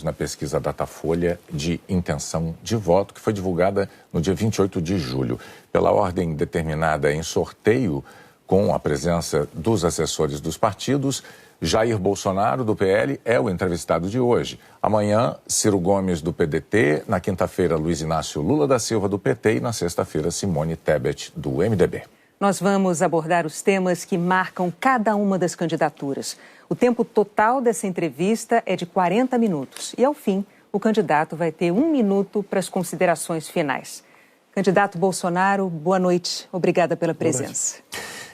Na pesquisa Datafolha de intenção de voto, que foi divulgada no dia 28 de julho. Pela ordem determinada em sorteio, com a presença dos assessores dos partidos, Jair Bolsonaro, do PL, é o entrevistado de hoje. Amanhã, Ciro Gomes, do PDT. Na quinta-feira, Luiz Inácio Lula da Silva, do PT. E na sexta-feira, Simone Tebet, do MDB. Nós vamos abordar os temas que marcam cada uma das candidaturas. O tempo total dessa entrevista é de 40 minutos. E, ao fim, o candidato vai ter 1 minuto para as considerações finais. Candidato Bolsonaro, boa noite. Obrigada pela presença.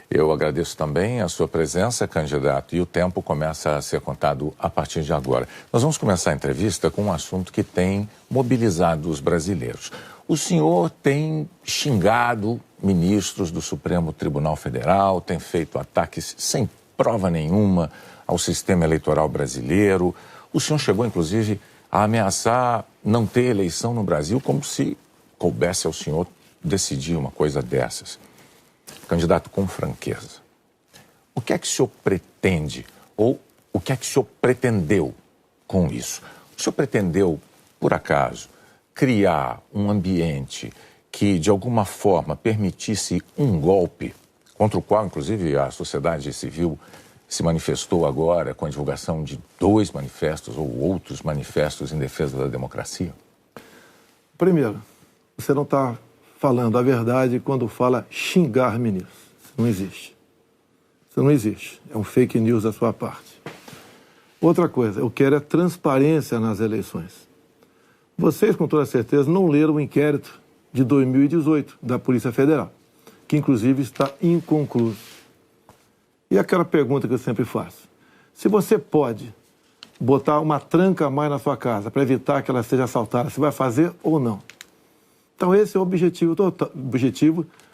Eu agradeço também a sua presença, candidato. E o tempo começa a ser contado a partir de agora. Nós vamos começar a entrevista com um assunto que tem mobilizado os brasileiros. O senhor tem xingado ministros do Supremo Tribunal Federal, tem feito ataques sem prova nenhuma ao sistema eleitoral brasileiro. O senhor chegou, inclusive, a ameaçar não ter eleição no Brasil, como se coubesse ao senhor decidir uma coisa dessas. Candidato, com franqueza, o que é que o senhor pretende, ou o que é que o senhor pretendeu com isso? O senhor pretendeu, por acaso, criar um ambiente que, de alguma forma, permitisse um golpe, contra o qual, inclusive, a sociedade civil se manifestou agora com a divulgação de 2 manifestos ou outros manifestos em defesa da democracia? Primeiro, você não está falando a verdade quando fala xingar ministros. Isso não existe. Isso não existe. É um fake news da sua parte. Outra coisa, eu quero é transparência nas eleições. Vocês, com toda certeza, não leram o inquérito de 2018 da Polícia Federal, que inclusive está inconcluso. E aquela pergunta que eu sempre faço: se você pode botar uma tranca a mais na sua casa para evitar que ela seja assaltada, você vai fazer ou não? Então esse é o objetivo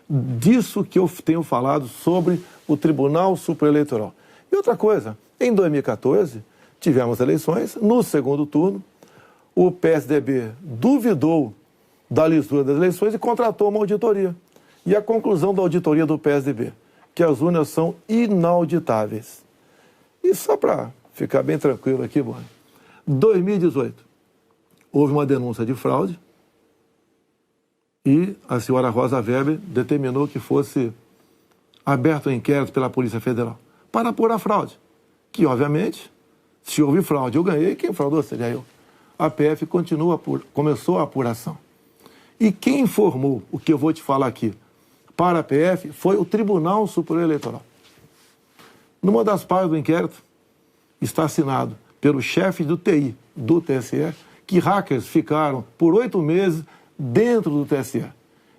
disso que eu tenho falado sobre o Tribunal Superior Eleitoral. E outra coisa, em 2014, tivemos eleições, no segundo turno, o PSDB duvidou da lisura das eleições e contratou uma auditoria. E a conclusão da auditoria do PSDB, que as urnas são inauditáveis. E só para ficar bem tranquilo aqui, Boni, 2018, houve uma denúncia de fraude e a senhora Rosa Weber determinou que fosse aberto um inquérito pela Polícia Federal para apurar a fraude. Que, obviamente, se houve fraude, eu ganhei, quem fraudou seria eu. A PF começou a apuração. E quem informou o que eu vou te falar aqui para a PF foi o Tribunal Superior Eleitoral. Numa das partes do inquérito está assinado pelo chefe do TI do TSE que hackers ficaram por 8 meses dentro do TSE,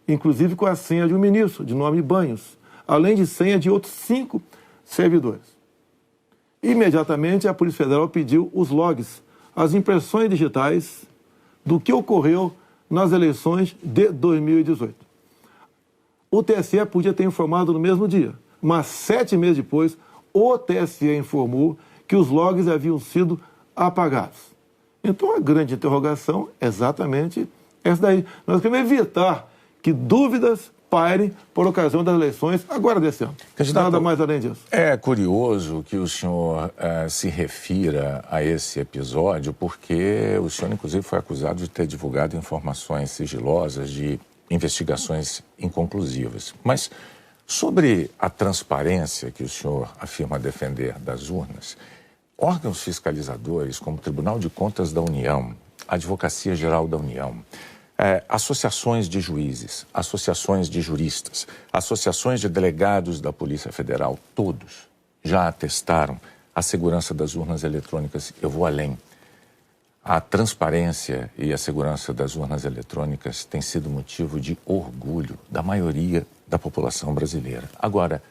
inclusive com a senha de um ministro, de nome Banhos, além de senha de outros 5 servidores. Imediatamente a Polícia Federal pediu os logs, as impressões digitais do que ocorreu nas eleições de 2018. O TSE podia ter informado no mesmo dia, mas 7 meses depois, o TSE informou que os logs haviam sido apagados. Então a grande interrogação é exatamente essa daí. Nós queremos evitar que dúvidas pairem por ocasião das eleições agora desse ano. Nada mais além disso. É curioso que o senhor se refira a esse episódio, porque o senhor, inclusive, foi acusado de ter divulgado informações sigilosas de investigações inconclusivas. Mas sobre a transparência que o senhor afirma defender das urnas, órgãos fiscalizadores como o Tribunal de Contas da União, a Advocacia Geral da União, associações de juízes, associações de juristas, associações de delegados da Polícia Federal, todos já atestaram a segurança das urnas eletrônicas. Eu vou além. A transparência e a segurança das urnas eletrônicas tem sido motivo de orgulho da maioria da população brasileira. Agora,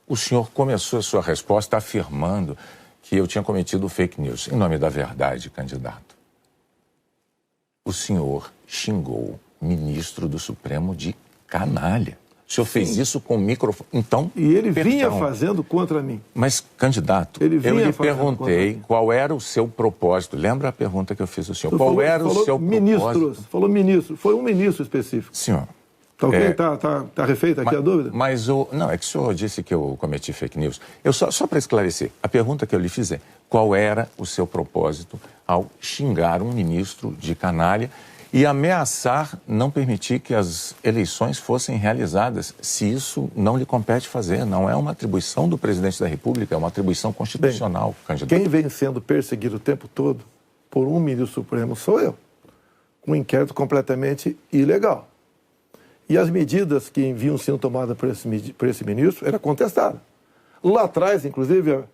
o senhor começou a sua resposta afirmando que eu tinha cometido fake news. Em nome da verdade, candidato, o senhor xingou o ministro do Supremo de canalha. O senhor fez isso com o microfone. Então, e ele vinha fazendo contra mim. Mas, candidato, eu lhe perguntei qual era o seu propósito. Lembra a pergunta que eu fiz ao senhor? Qual era o seu propósito? Falou ministro. Foi um ministro específico. Senhor, Tá ok? Tá refeita aqui a dúvida? Mas não, é que o senhor disse que eu cometi fake news. Só para esclarecer, a pergunta que eu lhe fiz é: qual era o seu propósito ao xingar um ministro de canalha e ameaçar não permitir que as eleições fossem realizadas, se isso não lhe compete fazer? Não é uma atribuição do presidente da República, é uma atribuição constitucional, candidato. Quem vem sendo perseguido o tempo todo por um ministro supremo sou eu, com um inquérito completamente ilegal. E as medidas que vinham sendo tomadas por esse ministro eram contestadas. Lá atrás, inclusive,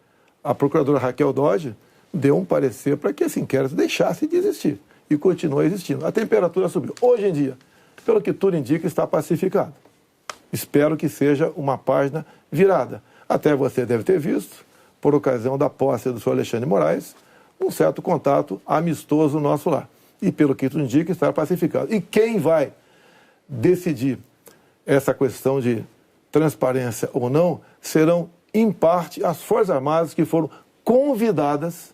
a procuradora Raquel Dodge deu um parecer para que esse inquérito deixasse de existir. E continua existindo. A temperatura subiu. Hoje em dia, pelo que tudo indica, está pacificado. Espero que seja uma página virada. Até você deve ter visto, por ocasião da posse do senhor Alexandre de Moraes, um certo contato amistoso nosso lá. E pelo que tudo indica, está pacificado. E quem vai decidir essa questão de transparência ou não serão, em parte, as Forças Armadas que foram convidadas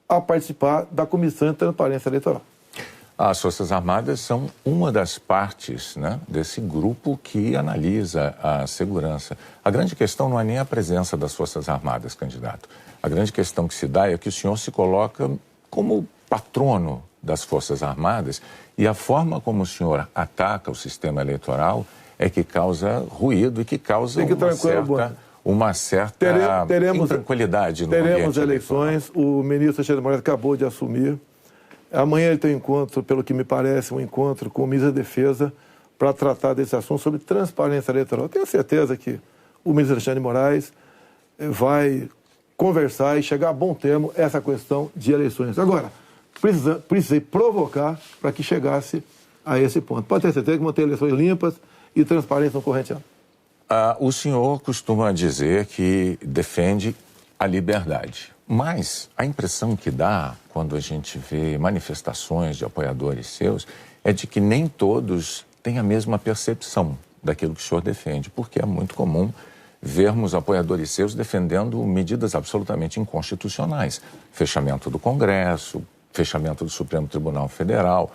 a participar da Comissão de Transparência Eleitoral. As Forças Armadas são uma das partes, né, desse grupo que analisa a segurança. A grande questão não é nem a presença das Forças Armadas, candidato. A grande questão que se dá é que o senhor se coloca como patrono das Forças Armadas e a forma como o senhor ataca o sistema eleitoral é que causa ruído e que causa uma certa intranquilidade no ambiente eleitoral. Teremos eleições, o ministro Alexandre de Moraes acabou de assumir. Amanhã ele tem um encontro, pelo que me parece, um encontro com o ministro da Defesa para tratar desse assunto sobre transparência eleitoral. Eu tenho certeza que o ministro Alexandre de Moraes vai conversar e chegar a bom termo essa questão de eleições. Agora, precisei provocar para que chegasse a esse ponto. Pode ter certeza que vão ter eleições limpas e transparência no corrente ano. O senhor costuma dizer que defende a liberdade, mas a impressão que dá quando a gente vê manifestações de apoiadores seus é de que nem todos têm a mesma percepção daquilo que o senhor defende, porque é muito comum vermos apoiadores seus defendendo medidas absolutamente inconstitucionais. Fechamento do Congresso, fechamento do Supremo Tribunal Federal,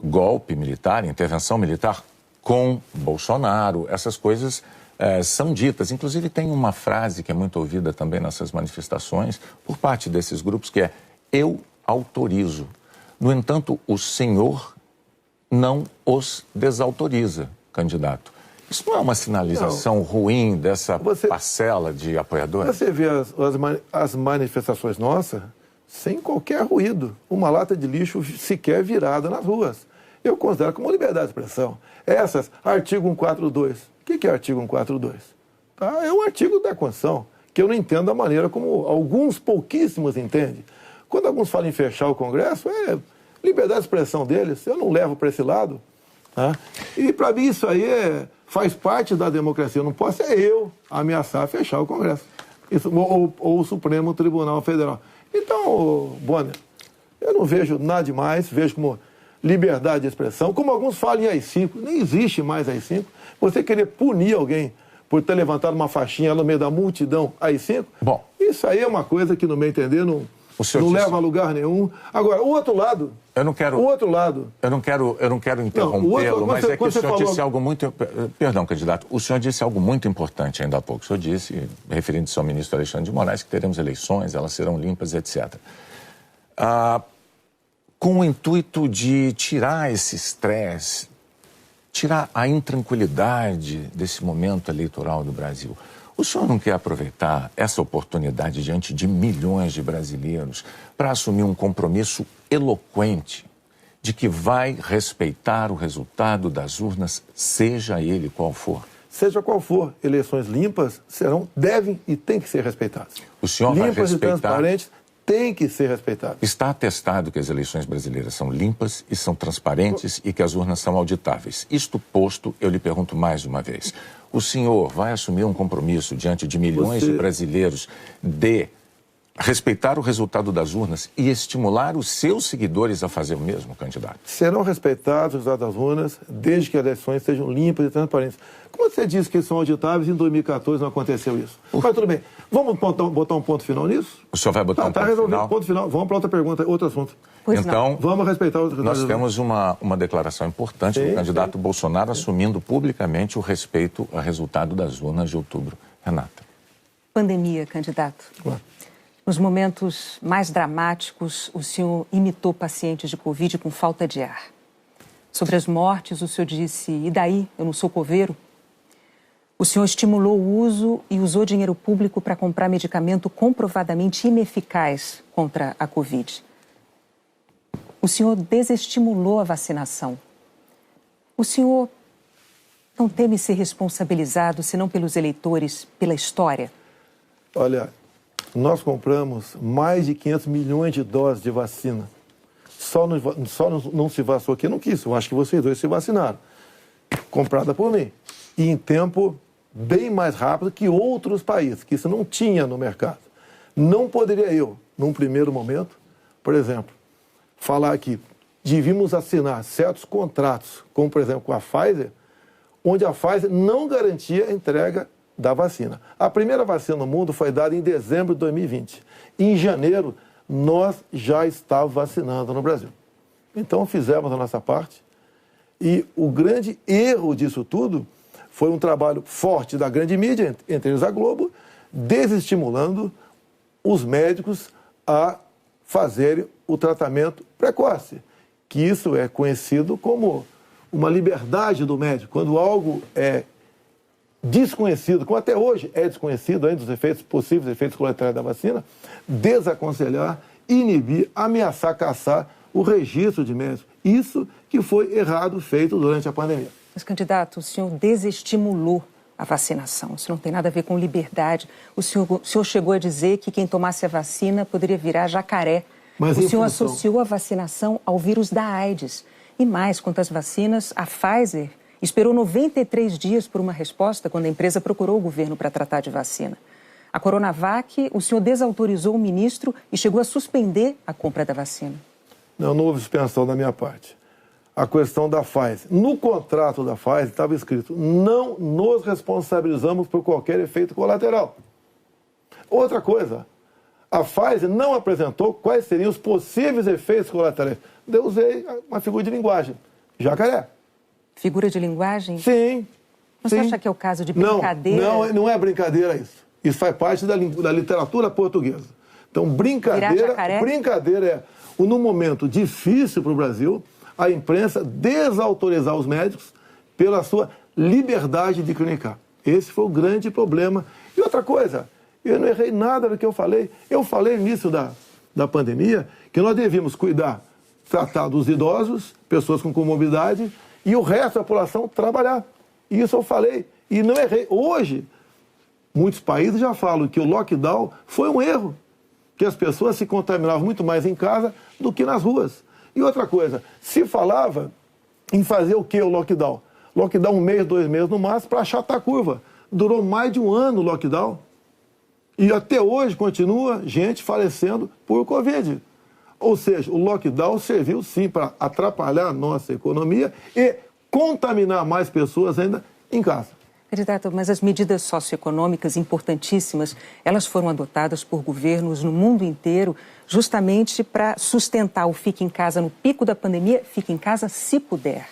golpe militar, intervenção militar com Bolsonaro, essas coisas são ditas. Inclusive tem uma frase que é muito ouvida também nessas manifestações por parte desses grupos que é: eu autorizo. No entanto, o senhor não os desautoriza, candidato. Isso não é uma sinalização ruim dessa parcela de apoiadores? Você vê as manifestações nossas sem qualquer ruído, uma lata de lixo sequer virada nas ruas. Eu considero como liberdade de expressão. Essas, artigo 142. O que é artigo 142? É um artigo da Constituição, que eu não entendo da maneira como alguns pouquíssimos entendem. Quando alguns falam em fechar o Congresso, é liberdade de expressão deles, eu não levo para esse lado. Tá? E para mim isso aí faz parte da democracia. Não posso eu ameaçar fechar o Congresso. Isso, ou o Supremo Tribunal Federal. Então, Bonner, eu não vejo nada demais, vejo como liberdade de expressão, como alguns falam em AI-5, nem existe mais AI-5. Você querer punir alguém por ter levantado uma faixinha no meio da multidão AI-5, bom, isso aí é uma coisa que, no meu entender, não leva a lugar nenhum. Agora, o outro lado... Eu não quero interrompê-lo, mas é que o senhor disse algo muito... Perdão, candidato. O senhor disse algo muito importante ainda há pouco. O senhor disse, referindo-se ao ministro Alexandre de Moraes, que teremos eleições, elas serão limpas, etc. Com o intuito de tirar esse estresse, tirar a intranquilidade desse momento eleitoral do Brasil, o senhor não quer aproveitar essa oportunidade diante de milhões de brasileiros para assumir um compromisso eloquente de que vai respeitar o resultado das urnas, seja ele qual for? Seja qual for, eleições limpas devem e têm que ser respeitadas. O senhor vai respeitar... Limpas e transparentes têm que ser respeitadas. Está atestado que as eleições brasileiras são limpas e são transparentes e que as urnas são auditáveis. Isto posto, eu lhe pergunto mais uma vez. O senhor vai assumir um compromisso diante de milhões de brasileiros de respeitar o resultado das urnas e estimular os seus seguidores a fazer o mesmo, candidato? Serão respeitados os resultados das urnas desde que as eleições sejam limpas e transparentes. Como você disse que são auditáveis, em 2014 não aconteceu isso. Mas tudo bem. Vamos botar um ponto final nisso? O senhor vai botar um ponto final? Ponto final. Vamos para outra pergunta, outro assunto. Pois então, não. Vamos respeitar o nós temos uma declaração importante do candidato Bolsonaro assumindo publicamente o respeito ao resultado das urnas de outubro. Renata. Pandemia, candidato. Claro. Nos momentos mais dramáticos, o senhor imitou pacientes de Covid com falta de ar. Sobre as mortes, o senhor disse, e daí, eu não sou coveiro? O senhor estimulou o uso e usou dinheiro público para comprar medicamento comprovadamente ineficaz contra a Covid. O senhor desestimulou a vacinação. O senhor não teme ser responsabilizado, senão pelos eleitores, pela história? Olha, nós compramos mais de 500 milhões de doses de vacina. Só não se vacinou quem não quis. Eu acho que vocês dois se vacinaram. Comprada por mim. E em tempo bem mais rápido que outros países, que isso não tinha no mercado. Não poderia eu, num primeiro momento, por exemplo, falar que devíamos assinar certos contratos, como por exemplo com a Pfizer, onde a Pfizer não garantia a entrega da vacina. A primeira vacina no mundo foi dada em dezembro de 2020. Em janeiro, nós já estávamos vacinando no Brasil. Então fizemos a nossa parte e o grande erro disso tudo foi um trabalho forte da grande mídia, entre eles a Globo, desestimulando os médicos a fazerem o tratamento precoce, que isso é conhecido como uma liberdade do médico. Quando algo é desconhecido, como até hoje é desconhecido ainda os efeitos possíveis, efeitos colaterais da vacina, desaconselhar, inibir, ameaçar, caçar o registro de médicos. Isso que foi errado feito durante a pandemia. Mas, candidato, o senhor desestimulou a vacinação. Isso não tem nada a ver com liberdade. O senhor chegou a dizer que quem tomasse a vacina poderia virar jacaré. Mas o senhor associou a vacinação ao vírus da AIDS. E mais, quanto às vacinas, a Pfizer esperou 93 dias por uma resposta quando a empresa procurou o governo para tratar de vacina. A Coronavac, o senhor desautorizou o ministro e chegou a suspender a compra da vacina. Não houve suspensão da minha parte. A questão da Pfizer. No contrato da Pfizer estava escrito: não nos responsabilizamos por qualquer efeito colateral. Outra coisa, a Pfizer não apresentou quais seriam os possíveis efeitos colaterais. Eu usei uma figura de linguagem: jacaré. Figura de linguagem? Sim. Você acha que é o caso de brincadeira? Não é brincadeira isso. Isso faz parte da literatura portuguesa. Então, brincadeira é, num momento difícil para o Brasil, a imprensa desautorizar os médicos pela sua liberdade de clinicar. Esse foi o grande problema. E outra coisa, eu não errei nada do que eu falei. Eu falei no início da pandemia que nós devíamos tratar dos idosos, pessoas com comorbidade, e o resto da população trabalhar. Isso eu falei e não errei. Hoje, muitos países já falam que o lockdown foi um erro, que as pessoas se contaminavam muito mais em casa do que nas ruas. E outra coisa, se falava em fazer o que o lockdown? Lockdown 1 mês, 2 meses no máximo para achatar a curva. Durou mais de 1 ano o lockdown. E até hoje continua gente falecendo por Covid. Ou seja, o lockdown serviu sim para atrapalhar a nossa economia e contaminar mais pessoas ainda em casa. Candidato, mas as medidas socioeconômicas importantíssimas, elas foram adotadas por governos no mundo inteiro justamente para sustentar o fique em casa no pico da pandemia, fique em casa se puder.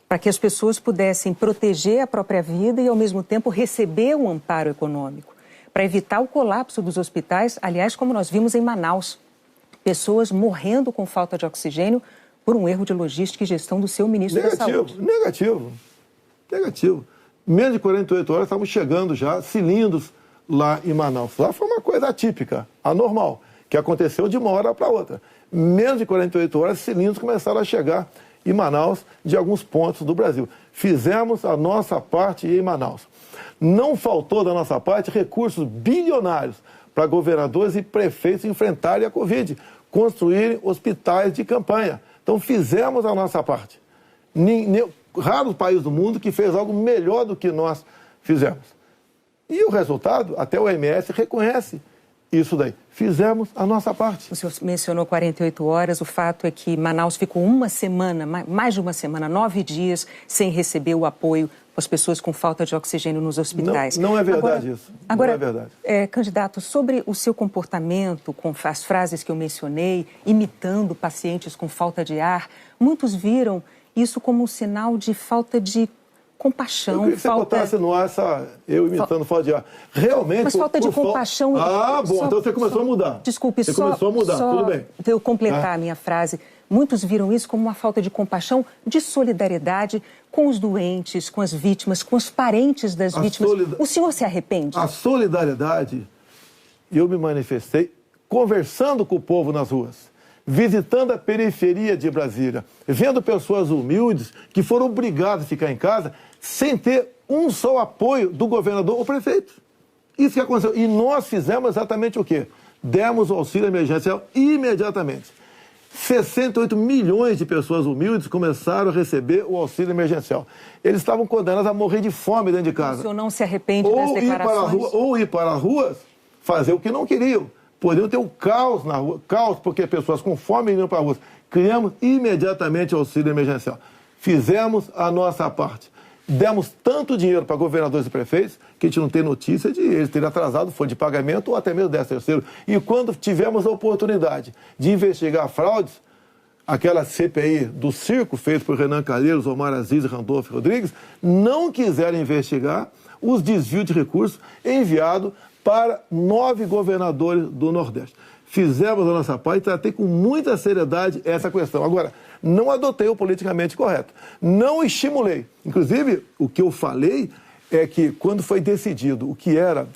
Para que as pessoas pudessem proteger a própria vida e, ao mesmo tempo, receber um amparo econômico. Para evitar o colapso dos hospitais, aliás, como nós vimos em Manaus. Pessoas morrendo com falta de oxigênio por um erro de logística e gestão do seu ministro da Saúde. Negativo. Menos de 48 horas estavam chegando já cilindros lá em Manaus. Lá foi uma coisa atípica, anormal, que aconteceu de uma hora para outra. Menos de 48 horas, cilindros começaram a chegar em Manaus de alguns pontos do Brasil. Fizemos a nossa parte em Manaus. Não faltou da nossa parte recursos bilionários para governadores e prefeitos enfrentarem a Covid, construírem hospitais de campanha. Então fizemos a nossa parte. Raro país do mundo que fez algo melhor do que nós fizemos. E o resultado, até o OMS reconhece isso daí. Fizemos a nossa parte. O senhor mencionou 48 horas, o fato é que Manaus ficou uma semana, mais de uma semana, 9 dias, sem receber o apoio as pessoas com falta de oxigênio nos hospitais. Não é verdade isso. Agora, não é verdade. Candidato, sobre o seu comportamento, com as frases que eu mencionei, imitando pacientes com falta de ar, muitos viram isso como um sinal de falta de compaixão. Eu queria que você botasse no ar eu imitando falta de ar. Realmente... Mas falta de compaixão... Então você começou a mudar. Desculpe, você começou a mudar, tudo bem. Para eu completar a minha frase, muitos viram isso como uma falta de compaixão, de solidariedade com os doentes, com as vítimas, com os parentes das vítimas. O senhor se arrepende? A solidariedade, eu me manifestei conversando com o povo nas ruas, visitando a periferia de Brasília, vendo pessoas humildes que foram obrigadas a ficar em casa sem ter um só apoio do governador ou prefeito. Isso que aconteceu. E nós fizemos exatamente o quê? Demos o auxílio emergencial imediatamente. 68 milhões de pessoas humildes começaram a receber o auxílio emergencial. Eles estavam condenados a morrer de fome dentro de casa. O senhor não se arrepende das declarações? Ou ir para as ruas, fazer o que não queriam. Poderiam ter um caos na rua, caos porque pessoas com fome iriam para a rua. Criamos imediatamente o auxílio emergencial. Fizemos a nossa parte. Demos tanto dinheiro para governadores e prefeitos que a gente não tem notícia de eles terem atrasado folha de pagamento ou até mesmo 13º. E quando tivemos a oportunidade de investigar fraudes, aquela CPI do circo feita por Renan Calheiros, Omar Aziz e Randolfo Rodrigues, não quiseram investigar os desvios de recursos enviados para 9 governadores do Nordeste. Fizemos a nossa parte e tratei com muita seriedade essa questão. Agora, não adotei o politicamente correto. Não estimulei. Inclusive, o que eu falei é que quando foi decidido o que era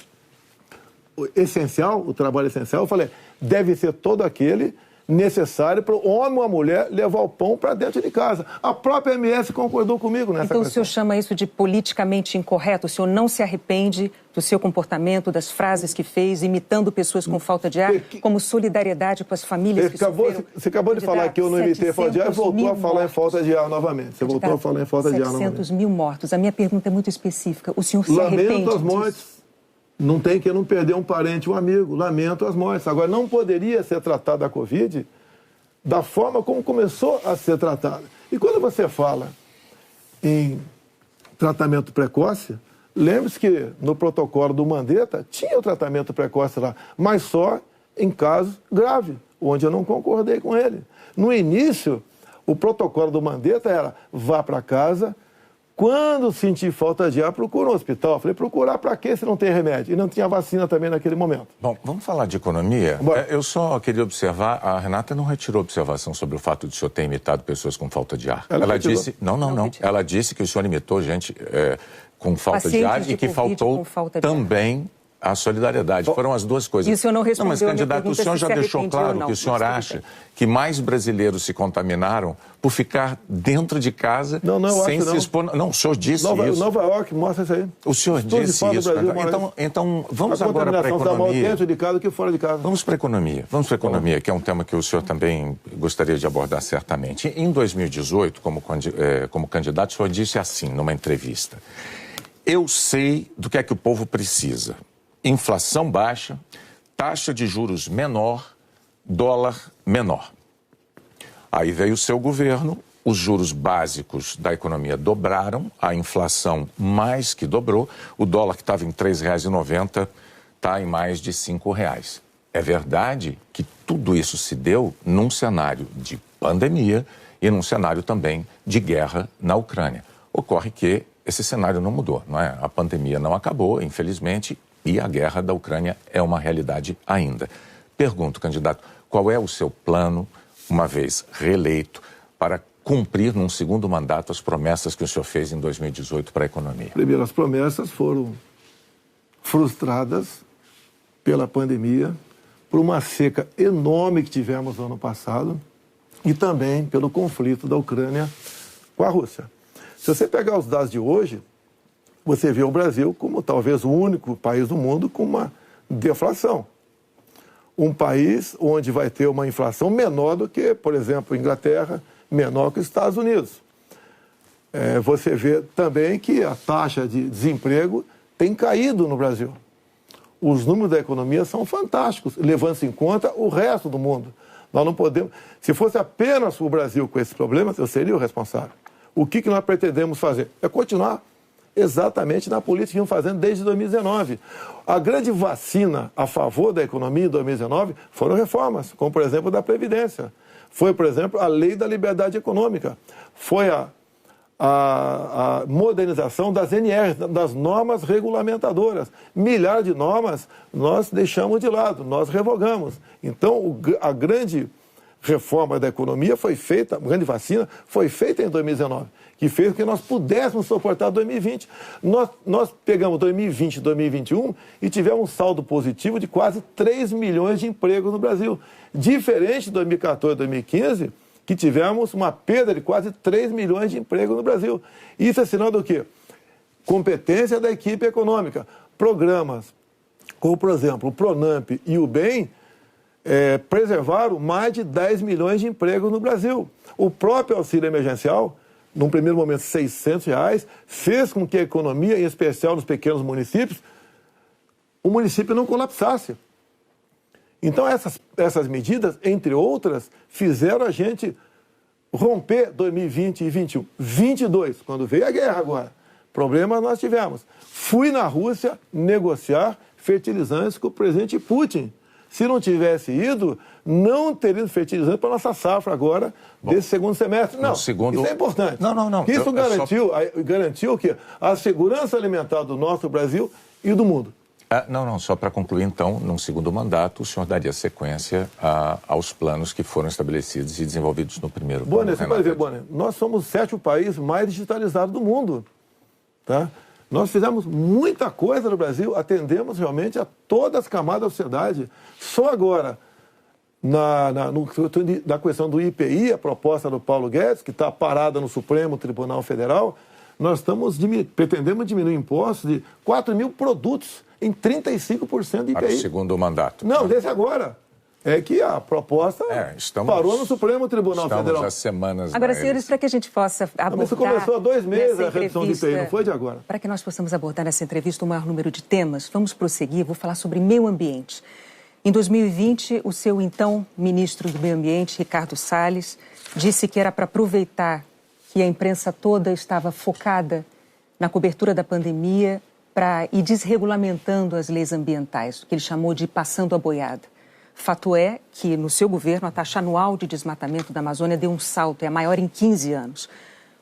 essencial, o trabalho essencial, eu falei, deve ser todo aquele necessário para o homem ou a mulher levar o pão para dentro de casa. A própria MS concordou comigo nessa questão. Então o senhor chama isso de politicamente incorreto? O senhor não se arrepende do seu comportamento, das frases que fez, imitando pessoas com falta de ar, como solidariedade com as famílias que sofreram? Você acabou de falar que eu não imitei falta de ar e voltou a falar em falta de ar novamente. Você voltou a falar em falta de ar novamente. 700 mil mortos. A minha pergunta é muito específica. O senhor se arrepende disso? Lamento as mortes. Não tem que não perder um parente, um amigo. Lamento as mortes. Agora, não poderia ser tratada a Covid da forma como começou a ser tratada. E quando você fala em tratamento precoce, lembre-se que no protocolo do Mandetta tinha o tratamento precoce lá, mas só em casos graves, onde eu não concordei com ele. No início, o protocolo do Mandetta era vá para casa. Quando sentir falta de ar, procura um hospital. Eu falei, procurar para quê se não tem remédio? E não tinha vacina também naquele momento. Bom, vamos falar de economia? Eu só queria observar, a Renata não retirou observação sobre o fato de o senhor ter imitado pessoas com falta de ar. Ela disse, não. Ela disse que o senhor imitou gente com falta de ar e que faltou também a solidariedade. Foram as duas coisas. E o senhor não respondeu. Mas, candidato, o senhor já deixou claro que o senhor acha que mais brasileiros se contaminaram por ficar dentro de casa sem se expor. Não, o senhor disse isso. Nova York mostra isso aí. O senhor disse isso. Então, vamos agora para a economia. Dentro de casa que fora de casa. Vamos para a economia. Vamos para a economia, que é um tema que o senhor também gostaria de abordar certamente. Em 2018, como candidato, o senhor disse assim, numa entrevista: eu sei do que é que o povo precisa. Inflação baixa, taxa de juros menor, dólar menor. Aí veio o seu governo, os juros básicos da economia dobraram, a inflação mais que dobrou, o dólar que estava em R$ 3,90 está em mais de R$ 5,00. É verdade que tudo isso se deu num cenário de pandemia e num cenário também de guerra na Ucrânia. Ocorre que esse cenário não mudou, não é? A pandemia não acabou, infelizmente, e a guerra da Ucrânia é uma realidade ainda. Pergunto, candidato, qual é o seu plano, uma vez reeleito, para cumprir num segundo mandato as promessas que o senhor fez em 2018 para a economia? Primeiro, as promessas foram frustradas pela pandemia, por uma seca enorme que tivemos no ano passado e também pelo conflito da Ucrânia com a Rússia. Se você pegar os dados de hoje, você vê o Brasil como talvez o único país do mundo com uma deflação. Um país onde vai ter uma inflação menor do que, por exemplo, a Inglaterra, menor que os Estados Unidos. Você vê também que a taxa de desemprego tem caído no Brasil. os números da economia são fantásticos, levando-se em conta o resto do mundo. Nós não podemos... Se fosse apenas o Brasil com esses problemas, eu seria o responsável. O que nós pretendemos fazer? É continuar exatamente na política que estamos fazendo desde 2019. A grande vacina a favor da economia em 2019 foram reformas, como, por exemplo, da Previdência. Foi, por exemplo, a Lei da Liberdade Econômica. Foi a modernização das NRs, das normas regulamentadoras. Milhares de normas nós deixamos de lado, nós revogamos. Então, a grande reforma da economia foi feita, a grande vacina foi feita em 2019, que fez com que nós pudéssemos suportar 2020. Nós pegamos 2020 e 2021 e tivemos um saldo positivo de quase 3 milhões de empregos no Brasil. Diferente de 2014 e 2015, que tivemos uma perda de quase 3 milhões de empregos no Brasil. Isso é sinal do quê? Competência da equipe econômica. Programas como, por exemplo, o Pronamp e o BEM preservaram mais de 10 milhões de empregos no Brasil. O próprio auxílio emergencial, num primeiro momento R$ 600, fez com que a economia, em especial nos pequenos municípios, o município não colapsasse. Então, essas medidas, entre outras, fizeram a gente romper 2020 e 2021. 22, quando veio a guerra agora, problemas nós tivemos. Fui na Rússia negociar fertilizantes com o presidente Putin. Se não tivesse ido, não teria fertilizante para a nossa safra agora, desse segundo semestre. Não, isso é importante. Não. Isso garantiu o quê? A segurança alimentar do nosso Brasil e do mundo. Só para concluir, então, num segundo mandato, o senhor daria sequência aos planos que foram estabelecidos e desenvolvidos no primeiro plano. Bonner, você pode ver, Bonner, nós somos o 7º país mais digitalizado do mundo, tá? Nós fizemos muita coisa no Brasil, atendemos realmente a todas as camadas da sociedade. Só agora, na questão do IPI, a proposta do Paulo Guedes, que está parada no Supremo Tribunal Federal, nós pretendemos diminuir impostos de 4 mil produtos em 35% de IPI. Para o segundo mandato. Não, desse agora. É que a proposta parou no Supremo Tribunal Federal. Estamos há semanas... Agora, senhores, para que a gente possa abordar... Isso começou há 2 meses a redução de IPI, não foi de agora? Para que nós possamos abordar nessa entrevista o maior número de temas, vamos prosseguir, vou falar sobre meio ambiente. Em 2020, o seu então ministro do Meio Ambiente, Ricardo Salles, disse que era para aproveitar que a imprensa toda estava focada na cobertura da pandemia para ir desregulamentando as leis ambientais, o que ele chamou de passando a boiada. Fato é que, no seu governo, a taxa anual de desmatamento da Amazônia deu um salto, é a maior em 15 anos.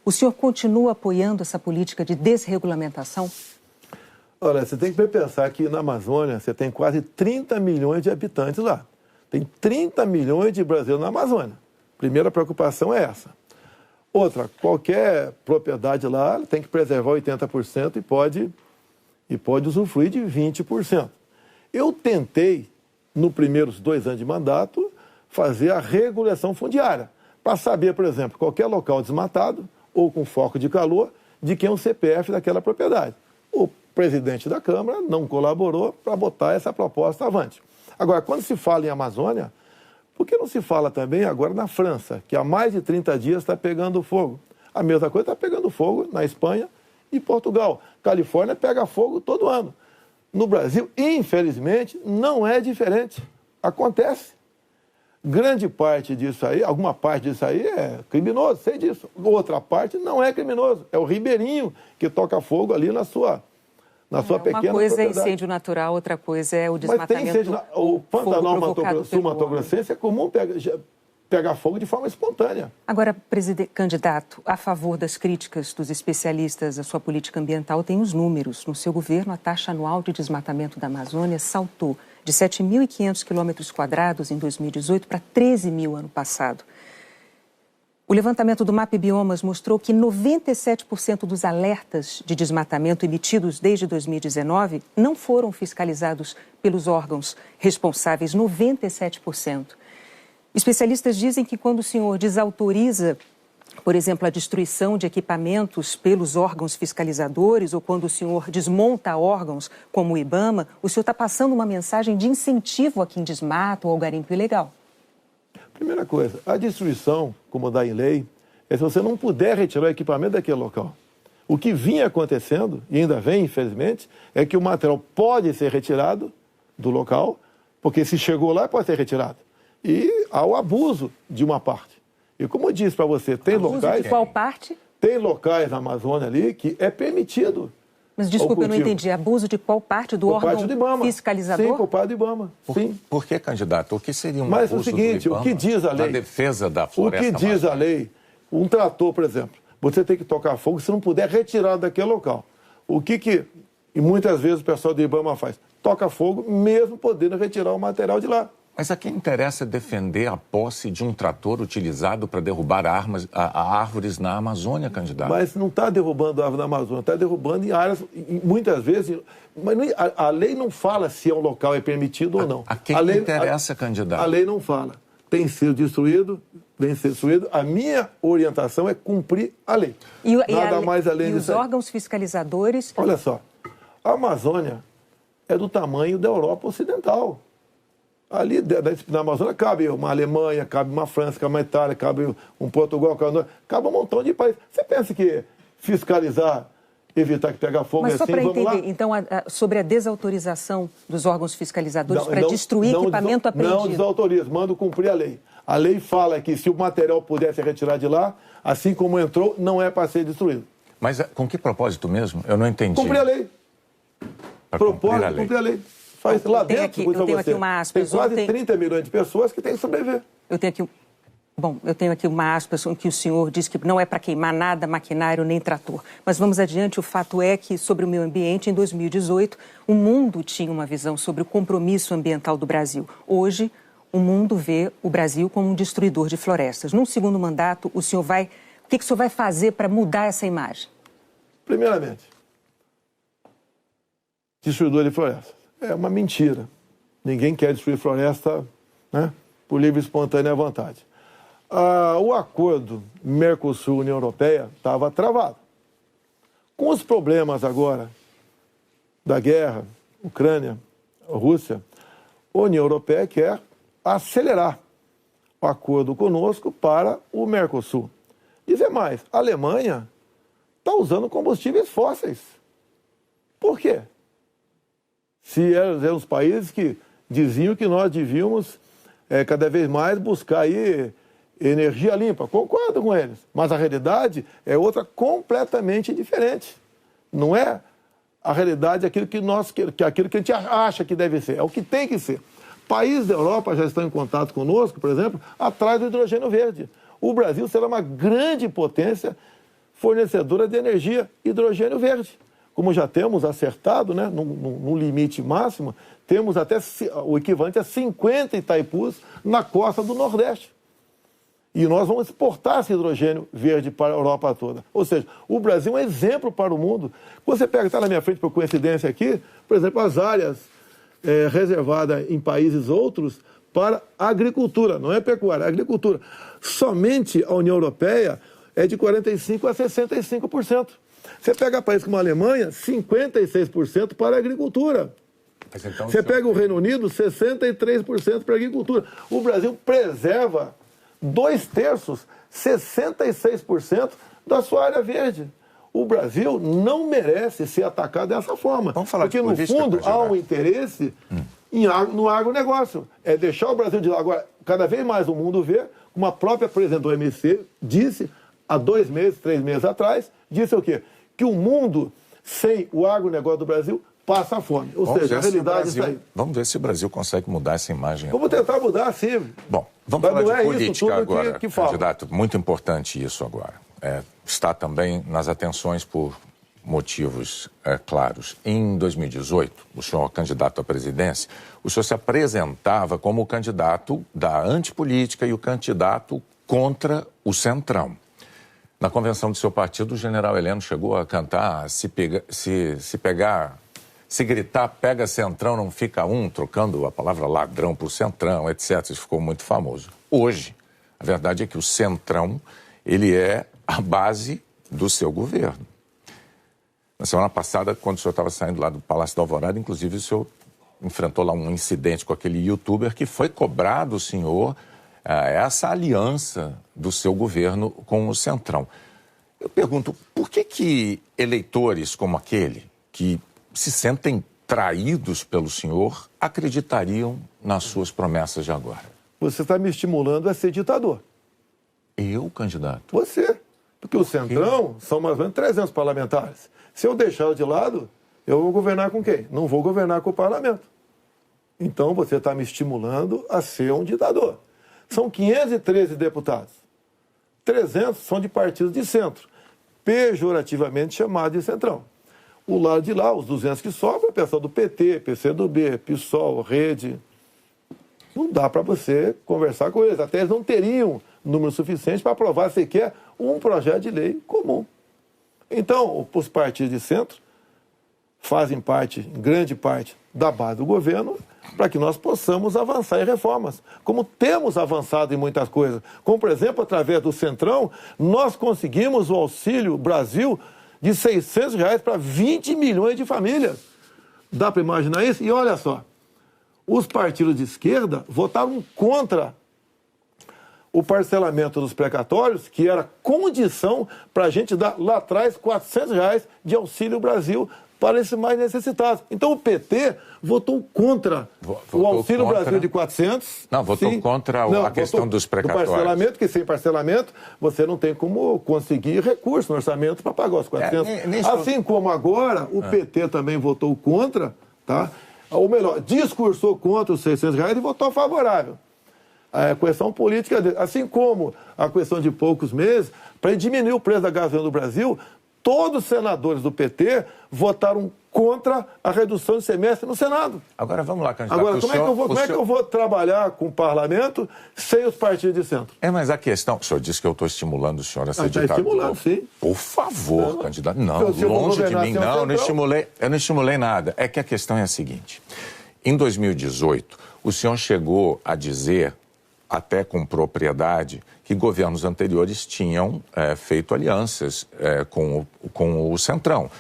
O senhor continua apoiando essa política de desregulamentação? Olha, você tem que pensar que na Amazônia você tem quase 30 milhões de habitantes lá. Tem 30 milhões de brasileiros na Amazônia. Primeira preocupação é essa. Outra, qualquer propriedade lá tem que preservar 80% e pode usufruir de 20%. Eu tentei, nos primeiros 2 anos de mandato, fazer a regulação fundiária, para saber, por exemplo, qualquer local desmatado ou com foco de calor, de quem é o CPF daquela propriedade. O presidente da Câmara não colaborou para botar essa proposta avante. Agora, quando se fala em Amazônia, por que não se fala também agora na França, que há mais de 30 dias está pegando fogo? A mesma coisa está pegando fogo na Espanha e Portugal. Califórnia pega fogo todo ano. No Brasil, infelizmente, não é diferente. Acontece. Grande parte disso aí, alguma parte disso aí é criminoso, sei disso. Outra parte não é criminoso. É o ribeirinho que toca fogo ali na sua pequena Uma coisa propriedade. É incêndio natural, outra coisa é o desmatamento. Mas tem incêndio, o Pantanal Sul-Mato-Grossense é comum pegar fogo de forma espontânea. Agora, candidato, a favor das críticas dos especialistas à sua política ambiental, tem os números. No seu governo, a taxa anual de desmatamento da Amazônia saltou de 7.500 km² em 2018 para 13 mil ano passado. O levantamento do MAP Biomas mostrou que 97% dos alertas de desmatamento emitidos desde 2019 não foram fiscalizados pelos órgãos responsáveis, 97%. Especialistas dizem que quando o senhor desautoriza, por exemplo, a destruição de equipamentos pelos órgãos fiscalizadores ou quando o senhor desmonta órgãos como o IBAMA, o senhor está passando uma mensagem de incentivo a quem desmata ou ao garimpo ilegal. Primeira coisa, a destruição, como dá em lei, é se você não puder retirar o equipamento daquele local. O que vinha acontecendo, e ainda vem, infelizmente, é que o material pode ser retirado do local, porque se chegou lá, pode ser retirado. E há o abuso de uma parte. E como eu disse para você, tem locais... De qual parte? Tem locais na Amazônia ali que é permitido. Mas desculpa, eu não entendi. Abuso de qual parte? Do órgão fiscalizador? Sim, por parte do IBAMA. Por que, candidato? O que seria um Mas abuso o seguinte, do IBAMA, o que diz a lei? na defesa da floresta O que diz a lei? Um trator, por exemplo, você tem que tocar fogo se não puder retirar daquele local. O que e muitas vezes o pessoal do IBAMA faz? Toca fogo mesmo podendo retirar o material de lá. Mas a quem interessa defender a posse de um trator utilizado para derrubar árvores na Amazônia, candidato? Mas não está derrubando árvore na Amazônia, está derrubando em áreas, muitas vezes... Mas a lei não fala se um local é permitido ou não. A quem interessa, candidato? A lei não fala. Tem sido destruído, vem ser destruído. A minha orientação é cumprir a lei. Nada mais além disso. E os órgãos fiscalizadores... Olha só, a Amazônia é do tamanho da Europa Ocidental. Ali na Amazônia cabe uma Alemanha, cabe uma França, cabe uma Itália, cabe um Portugal, cabe um montão de países. Você pensa que fiscalizar, evitar que pegue fogo Mas assim, só para vamos entender, lá? Então, sobre a desautorização dos órgãos fiscalizadores para destruir equipamento apreendido? Não desautoriza, mando cumprir a lei. A lei fala que se o material puder ser retirado de lá, assim como entrou, não é para ser destruído. Mas com que propósito mesmo? Eu não entendi. Cumprir a lei. Propósito, cumprir a lei. Faz lá dentro, eu tenho aqui uma aspas. Tem quase 30 milhões de pessoas que têm que sobreviver. Eu tenho aqui uma aspas em que o senhor diz que não é para queimar nada, maquinário nem trator. Mas vamos adiante, o fato é que, sobre o meio ambiente, em 2018, o mundo tinha uma visão sobre o compromisso ambiental do Brasil. Hoje, o mundo vê o Brasil como um destruidor de florestas. Num segundo mandato, o que o senhor vai fazer para mudar essa imagem? Primeiramente, destruidor de florestas. É uma mentira. Ninguém quer destruir floresta, né, por livre e espontânea vontade. O acordo Mercosul-União Europeia estava travado. Com os problemas agora da guerra, Ucrânia, Rússia, a União Europeia quer acelerar o acordo conosco para o Mercosul. Dizer mais, a Alemanha está usando combustíveis fósseis. Por quê? Se eram os países que diziam que nós devíamos cada vez mais buscar aí energia limpa. Concordo com eles, mas a realidade é outra completamente diferente. Não é a realidade aquilo que a gente acha que deve ser, é o que tem que ser. Países da Europa já estão em contato conosco, por exemplo, atrás do hidrogênio verde. O Brasil será uma grande potência fornecedora de energia hidrogênio verde. Como já temos acertado, né, no limite máximo, temos até o equivalente a 50 Itaipus na costa do Nordeste. E nós vamos exportar esse hidrogênio verde para a Europa toda. Ou seja, o Brasil é um exemplo para o mundo. Você pega, está na minha frente por coincidência aqui, por exemplo, as áreas reservadas em países outros para agricultura, não é pecuária, é agricultura. Somente a União Europeia é de 45% a 65%. Você pega países como a Alemanha, 56% para a agricultura. Então, você pega o Reino Unido, 63% para a agricultura. O Brasil preserva 2/3, 66% da sua área verde. O Brasil não merece ser atacado dessa forma. Porque, no fundo, há um interesse no agronegócio. É deixar o Brasil de lado. Agora, cada vez mais o mundo vê, como a própria presidente do OMC disse, há 2 meses, 3 meses atrás, disse o quê? Que o mundo, sem o agronegócio do Brasil, passa fome. Ou seja, a realidade está aí. Vamos ver se o Brasil consegue mudar essa imagem. Vamos tentar mudar, sim. Bom, vamos falar de política agora, candidato. Muito importante isso agora. Está também nas atenções por motivos claros. Em 2018, o senhor candidato à presidência, o senhor se apresentava como o candidato da antipolítica e o candidato contra o Centrão. Na convenção do seu partido, o general Heleno chegou a cantar se gritar, pega Centrão, não fica um, trocando a palavra ladrão por Centrão, etc. Isso ficou muito famoso. Hoje, a verdade é que o Centrão, ele é a base do seu governo. Na semana passada, quando o senhor estava saindo lá do Palácio da Alvorada, inclusive o senhor enfrentou lá um incidente com aquele youtuber que foi cobrar do senhor essa aliança do seu governo com o Centrão. Eu pergunto, por que eleitores como aquele, que se sentem traídos pelo senhor, acreditariam nas suas promessas de agora? Você está me estimulando a ser ditador. Eu, candidato? Você. Porque o Centrão são mais ou menos 300 parlamentares. Se eu deixar de lado, eu vou governar com quem? Não vou governar com o parlamento. Então você está me estimulando a ser um ditador. São 513 deputados. 300 são de partidos de centro, pejorativamente chamados de Centrão. O lado de lá, os 200 que sobram, é o pessoal do PT, PCdoB, PSOL, Rede. Não dá para você conversar com eles. Até eles não teriam número suficiente para aprovar sequer um projeto de lei comum. Então, os partidos de centro fazem parte, em grande parte, da base do governo para que nós possamos avançar em reformas. Como temos avançado em muitas coisas. Como, por exemplo, através do Centrão, nós conseguimos o Auxílio Brasil de R$600 para 20 milhões de famílias. Dá para imaginar isso? E olha só, os partidos de esquerda votaram contra o parcelamento dos precatórios, que era condição para a gente dar lá atrás R$400 de Auxílio Brasil para esses mais necessitados. Então o PT votou contra o Auxílio Brasil de 400. Não, votou contra a questão dos precatórios. Do parcelamento, que sem parcelamento você não tem como conseguir recurso no orçamento para pagar os 400. Assim como agora o PT também votou contra, tá? Ou melhor, discursou contra os R$600 e votou favorável. A questão política, assim como a questão de poucos meses, para diminuir o preço da gasolina no Brasil, todos os senadores do PT votaram contra a redução de semestre no Senado. Agora vamos lá, candidato. Agora, como é que eu vou trabalhar com o parlamento sem os partidos de centro? Mas a questão... O senhor disse que eu estou estimulando o senhor a ser ditador. Está estimulando, sim. Por favor, candidato. Não, longe de mim, não. Eu não estimulei nada. É que a questão é a seguinte. Em 2018, o senhor chegou a dizer, até com propriedade, que governos anteriores tinham feito alianças com o Centrão.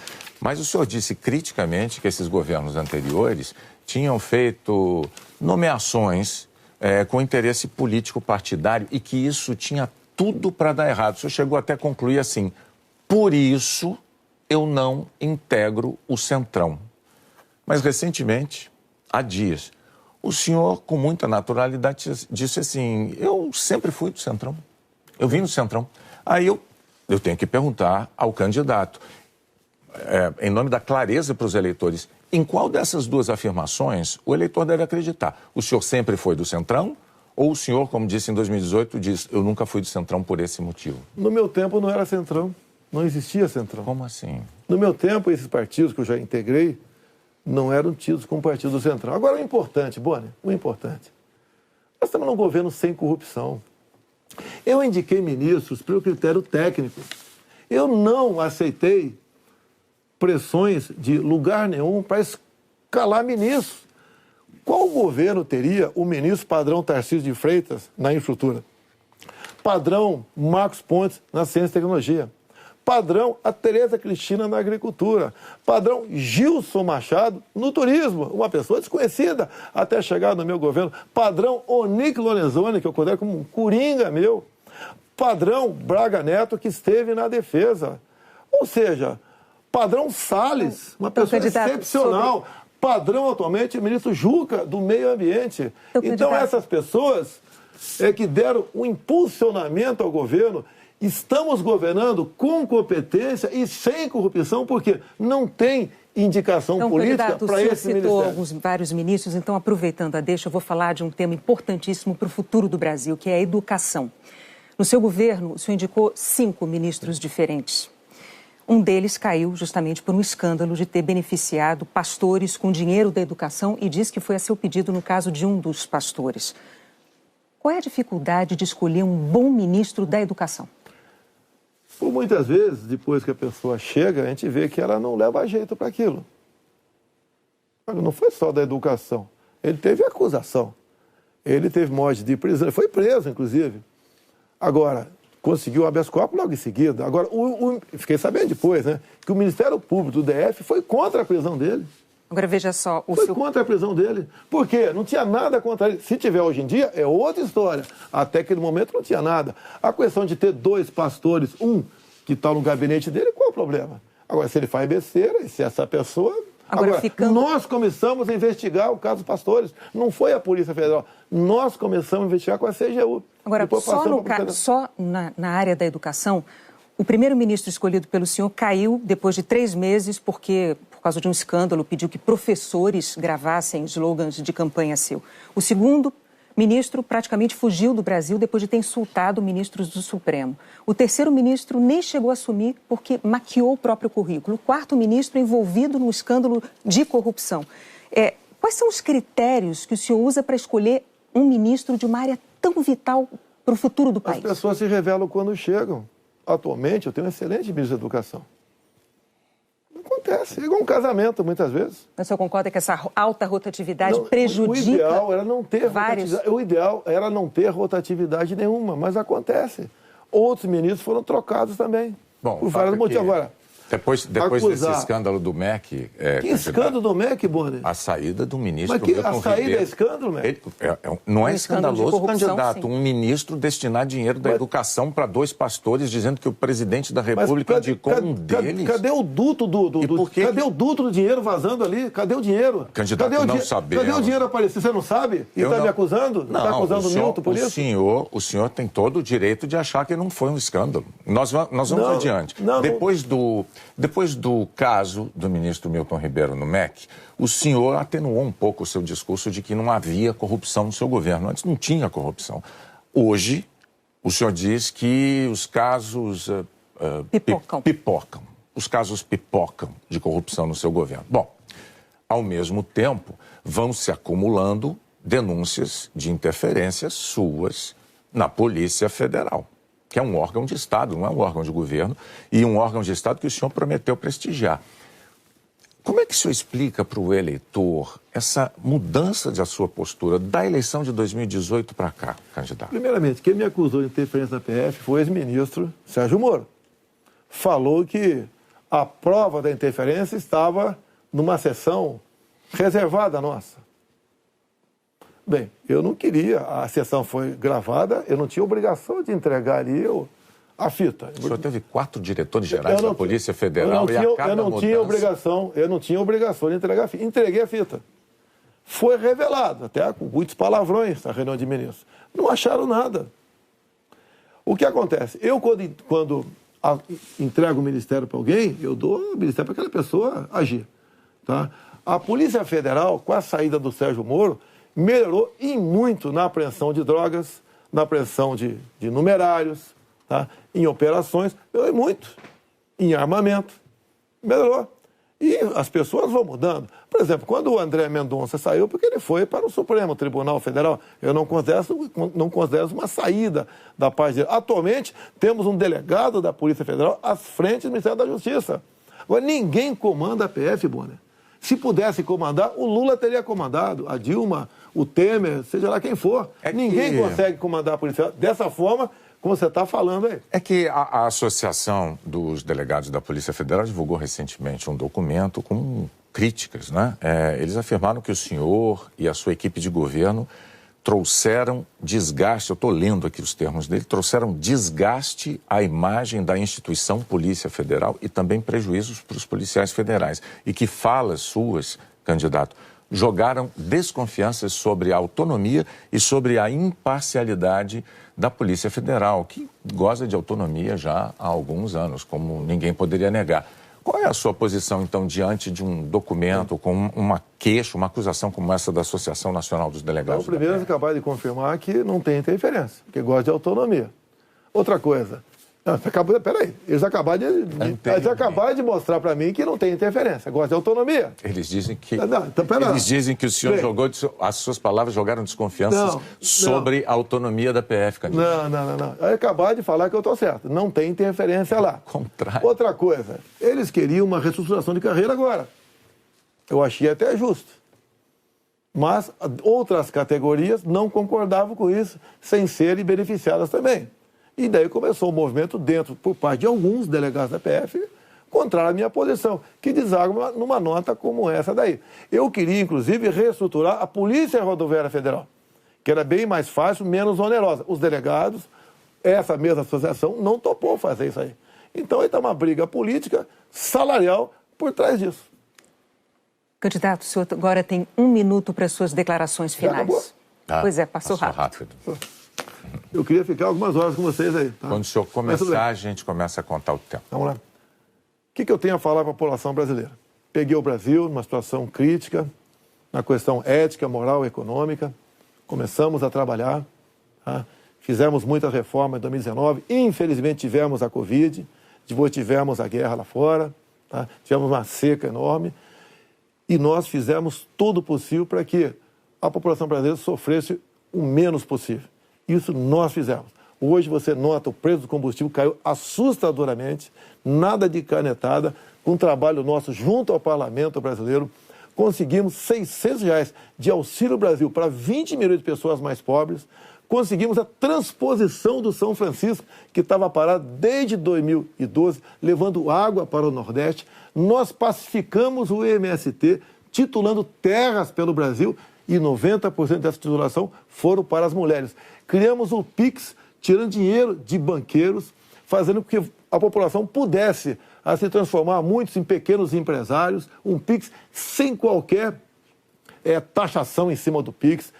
Mas o senhor disse criticamente que esses governos anteriores tinham feito nomeações com interesse político partidário e que isso tinha tudo para dar errado. O senhor chegou até a concluir assim: por isso eu não integro o Centrão. Mas recentemente, há dias, o senhor, com muita naturalidade, disse assim: eu sempre fui do Centrão, eu vim do Centrão. Aí eu tenho que perguntar ao candidato, em nome da clareza para os eleitores, em qual dessas duas afirmações o eleitor deve acreditar? O senhor sempre foi do Centrão? Ou o senhor, como disse em 2018, diz: eu nunca fui do Centrão por esse motivo? No meu tempo não era Centrão, não existia Centrão. Como assim? No meu tempo, esses partidos que eu já integrei não eram tidos como partido do Centrão. Agora, o importante, Boni, nós estamos num governo sem corrupção. Eu indiquei ministros pelo critério técnico. Eu não aceitei pressões de lugar nenhum para escalar ministros. Qual governo teria o ministro padrão Tarcísio de Freitas na infraestrutura? Padrão Marcos Pontes na ciência e tecnologia? Padrão a Tereza Cristina na agricultura? Padrão Gilson Machado no turismo? Uma pessoa desconhecida até chegar no meu governo. Padrão Onic Lorenzoni, que eu considero como um coringa meu. Padrão Braga Neto, que esteve na defesa. Ou seja, padrão Salles, uma pessoa excepcional. Padrão atualmente o ministro Juca, do Meio Ambiente. Então essas pessoas que deram um impulsionamento ao governo. Estamos governando com competência e sem corrupção, porque não tem indicação política para esse ministério. Citou vários ministros, então, aproveitando a deixa, eu vou falar de um tema importantíssimo para o futuro do Brasil, que é a educação. No seu governo, o senhor indicou 5 ministros diferentes. Um deles caiu justamente por um escândalo de ter beneficiado pastores com dinheiro da educação e diz que foi a seu pedido no caso de um dos pastores. Qual é a dificuldade de escolher um bom ministro da educação? Por muitas vezes, depois que a pessoa chega, a gente vê que ela não leva jeito para aquilo. Não foi só da educação. Ele teve acusação. Ele teve morte de prisão. Ele foi preso, inclusive. Agora, conseguiu o habeas corpus logo em seguida. Agora, fiquei sabendo depois, né, que o Ministério Público do DF foi contra a prisão dele. Agora, veja só... Foi contra a prisão dele. Por quê? Não tinha nada contra ele. Se tiver hoje em dia, é outra história. Até aquele momento não tinha nada. A questão de ter 2 pastores, um que está no gabinete dele, qual é o problema? Agora, se ele faz besteira, e se essa pessoa Agora, nós começamos a investigar o caso dos pastores. Não foi a Polícia Federal. Nós começamos a investigar com a CGU. Agora, só na área da educação, o primeiro-ministro escolhido pelo senhor caiu depois de 3 meses por causa de um escândalo, pediu que professores gravassem slogans de campanha seu. O segundo ministro praticamente fugiu do Brasil depois de ter insultado ministros do Supremo. O terceiro ministro nem chegou a assumir porque maquiou o próprio currículo. O quarto ministro envolvido no escândalo de corrupção. Quais são os critérios que o senhor usa para escolher um ministro de uma área tão vital para o futuro do país? As pessoas se revelam quando chegam. Atualmente, eu tenho um excelente ministro da Educação. Não acontece. É igual um casamento, muitas vezes. Mas o senhor concorda que essa alta rotatividade prejudica o ideal era não ter vários... O ideal era não ter rotatividade nenhuma, mas acontece. Outros ministros foram trocados também. Bom, por vários motivos. Agora, depois desse escândalo do MEC... Que escândalo do MEC, Boni? A saída do ministro Mas a saída é escândalo, MEC? Não é escandaloso, candidato, sim. Um ministro destinar dinheiro da educação para 2 pastores, dizendo que o presidente da República indicou um deles. Cadê o duto cadê o duto do dinheiro vazando ali? Cadê o dinheiro? Candidato, não sabemos. Cadê o dinheiro aparecer? Você não sabe? E está me acusando? Não, está acusando o Milton por isso? O senhor tem todo o direito de achar que não foi um escândalo. Nós vamos adiante. Depois do caso do ministro Milton Ribeiro no MEC, o senhor atenuou um pouco o seu discurso de que não havia corrupção no seu governo. Antes não tinha corrupção. Hoje, o senhor diz que os casos pipocam. Os casos pipocam de corrupção no seu governo. Bom, ao mesmo tempo, vão se acumulando denúncias de interferências suas na Polícia Federal, que é um órgão de Estado, não é um órgão de governo, e um órgão de Estado que o senhor prometeu prestigiar. Como é que o senhor explica para o eleitor essa mudança da sua postura da eleição de 2018 para cá, candidato? Primeiramente, quem me acusou de interferência na PF foi o ex-ministro Sérgio Moro. Falou que a prova da interferência estava numa sessão reservada nossa. Bem, eu não queria, a sessão foi gravada, eu não tinha obrigação de entregar ali a fita. O senhor teve 4 diretores gerais da Polícia Federal eu não tinha obrigação de entregar a fita. Entreguei a fita. Foi revelado, até com muitos palavrões na reunião de ministros. Não acharam nada. O que acontece? Eu, quando entrego o ministério para alguém, eu dou o ministério para aquela pessoa agir. Tá? A Polícia Federal, com a saída do Sérgio Moro, melhorou e muito na apreensão de drogas, na apreensão de numerários, tá? Em operações, melhorou muito. Em armamento, melhorou. E as pessoas vão mudando. Por exemplo, quando o André Mendonça saiu, porque ele foi para o Supremo Tribunal Federal, eu não considero uma saída da parte dele. Atualmente, temos um delegado da Polícia Federal à frente do Ministério da Justiça. Agora, ninguém comanda a PF, Bonner. Se pudesse comandar, o Lula teria comandado, a Dilma, o Temer, seja lá quem for. Ninguém consegue comandar a Polícia dessa forma como você está falando aí. É que a Associação dos Delegados da Polícia Federal divulgou recentemente um documento com críticas, né? Eles afirmaram que o senhor e a sua equipe de governo trouxeram desgaste, eu estou lendo aqui os termos dele, trouxeram desgaste à imagem da instituição Polícia Federal e também prejuízos para os policiais federais. E que falas suas, candidato, jogaram desconfianças sobre a autonomia e sobre a imparcialidade da Polícia Federal, que goza de autonomia já há alguns anos, como ninguém poderia negar. Qual é a sua posição, então, diante de um documento com uma queixa, uma acusação como essa da Associação Nacional dos Delegados? Então, primeiro, acabar de confirmar que não tem interferência, que gosta de autonomia. Outra coisa, peraí, eles acabaram de mostrar para mim que não tem interferência, gosta de autonomia. Eles dizem que o senhor jogou, as suas palavras jogaram desconfianças sobre a autonomia da PF, candidato. Não. Acabaram de falar que eu estou certo, não tem interferência lá. Contrário. Outra coisa, eles queriam uma reestruturação de carreira agora. Eu achei até justo. Mas outras categorias não concordavam com isso, sem serem beneficiadas também. E daí começou um movimento por parte de alguns delegados da PF, contrário à minha posição, que deságua numa nota como essa daí. Eu queria, inclusive, reestruturar a Polícia Rodoviária Federal, que era bem mais fácil, menos onerosa. Os delegados, essa mesma associação, não topou fazer isso aí. Então, aí está uma briga política, salarial, por trás disso. Candidato, o senhor agora tem 1 minuto para suas declarações finais. Pois é, passou rápido. Eu queria ficar algumas horas com vocês aí. Tá? Quando o senhor começar, a gente começa a contar o tempo. Vamos lá. O que eu tenho a falar para a população brasileira? Peguei o Brasil numa situação crítica, na questão ética, moral e econômica. Começamos a trabalhar, tá? Fizemos muitas reformas em 2019. Infelizmente tivemos a Covid, depois tivemos a guerra lá fora, tá? Tivemos uma seca enorme. E nós fizemos tudo o possível para que a população brasileira sofresse o menos possível. Isso nós fizemos. Hoje você nota o preço do combustível caiu assustadoramente, nada de canetada, com o trabalho nosso junto ao Parlamento brasileiro, conseguimos R$600 de Auxílio Brasil para 20 milhões de pessoas mais pobres, conseguimos a transposição do São Francisco, que estava parado desde 2012, levando água para o Nordeste. Nós pacificamos o MST, titulando terras pelo Brasil, e 90% dessa titulação foram para as mulheres. Criamos o PIX, tirando dinheiro de banqueiros, fazendo com que a população pudesse se transformar muitos em pequenos empresários, um PIX sem qualquer taxação em cima do PIX.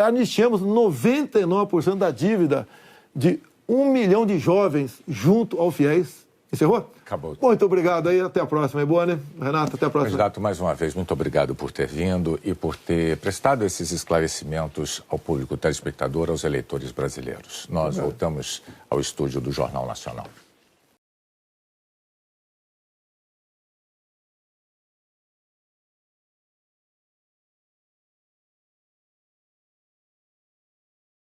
Anistiamos 99% da dívida de 1 milhão de jovens junto ao FIES. Encerrou? Acabou. Muito obrigado aí, até a próxima. É boa, né? Renato, até a próxima. Candidato, mais uma vez, muito obrigado por ter vindo e por ter prestado esses esclarecimentos ao público telespectador, aos eleitores brasileiros. Nós voltamos ao estúdio do Jornal Nacional.